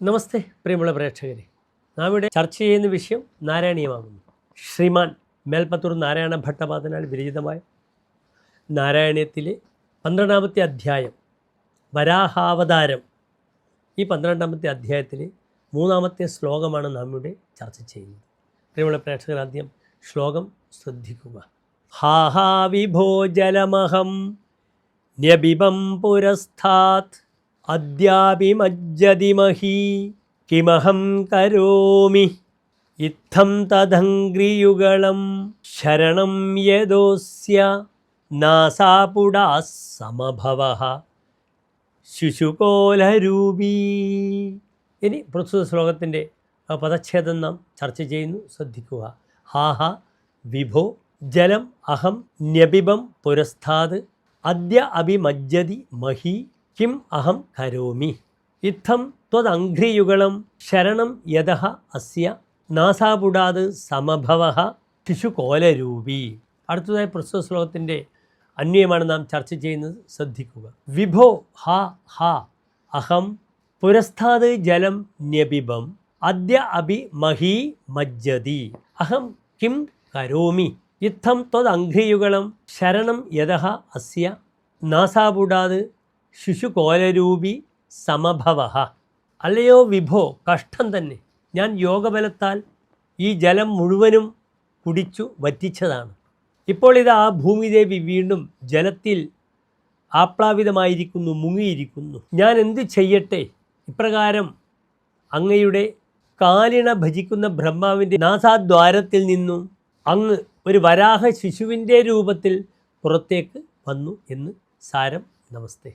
നമസ്തേ പ്രിയമുള്ള പ്രേക്ഷകരെ, നാം ഇവിടെ ചർച്ച ചെയ്യുന്ന വിഷയം നാരായണീയമാകുന്നു. ശ്രീമാൻ മേൽപ്പത്തൂർ നാരായണ ഭട്ടപാദനാൽ വിരചിതമായ നാരായണീയത്തിലെ 12ാമത്തെ അധ്യായം വരാഹാവതാരം. ഈ 12ാമത്തെ അധ്യായത്തിലെ 3ാമത്തെ ശ്ലോകമാണ് നാം ഇവിടെ ചർച്ച ചെയ്യുന്നത്. പ്രിയമുള്ള പ്രേക്ഷകർ, ആദ്യം ശ്ലോകം ശ്രദ്ധിക്കുക. ഹാഹാ വിഭോ ജലമഹം ന്യബിബം പുരസ്ഥാത് അദ്യാപി മഹീ കിമഹം കരോമി ഇത്തം തദംഗ്രിയുഗളം ശരണം യദോസ്യ നാസാപുടാ സമഭവഃ ശുശുകോലരൂപീ. ഇനി പ്രസ്തുത ശ്ലോകത്തിൻ്റെ പദച്ഛേദം നാം ചർച്ച ചെയ്യുന്നു, ശ്രദ്ധിക്കുക. ഹാഹ വിഭോ ജലം അഹം ന്യപിബം പുരസ്ഥാത് അദ്യ അഭിമജ്ജതി മഹി കിം അഹം കരോമി ഇത്തം ത്വദംഘ്രിയുഗളം ശരണം യദഃ അസ്യ നാസാപുടാത് സമഭവഃ ശിശുകോലരൂപീ. അടുത്തതായി പ്രസ്തുത ശ്ലോകത്തിൻ്റെ അന്വയമാണ് നാം ചർച്ച ചെയ്യുന്നത്, ശ്രദ്ധിക്കുക. വിഭോ ഹാ ഹാ അഹം പുരസ്ഥാത് ജലം ന്യപിബം അദ്യ അഭി മഹീ മജ്ജതി അഹം കിം കരോമി ഇത്തം ത്വദംഘ്രിയുഗളം ശരണം യദഃ അസ്യ നാസാപുടാത് ശിശുകോലരൂപി സമഭവഃ. അല്ലയോ വിഭോ, കഷ്ടം തന്നെ. ഞാൻ യോഗബലത്താൽ ഈ ജലം മുഴുവനും കുടിച്ചു വറ്റിച്ചതാണ്. ഇപ്പോൾ ഇത് ആ ഭൂമിദേവി വീണ്ടും ജലത്തിൽ ആപ്ലാവിതമായിരിക്കുന്നു, മുങ്ങിയിരിക്കുന്നു. ഞാൻ എന്തു ചെയ്യട്ടെ? ഇപ്രകാരം അങ്ങയുടെ കാലിണ ഭജിക്കുന്ന ബ്രഹ്മാവിൻ്റെ നാസാദ്വാരത്തിൽ നിന്നും അങ്ങ് ഒരു വരാഹ ശിശുവിൻ്റെ രൂപത്തിൽ പുറത്തേക്ക് വന്നു എന്ന് സാരം. നമസ്തേ.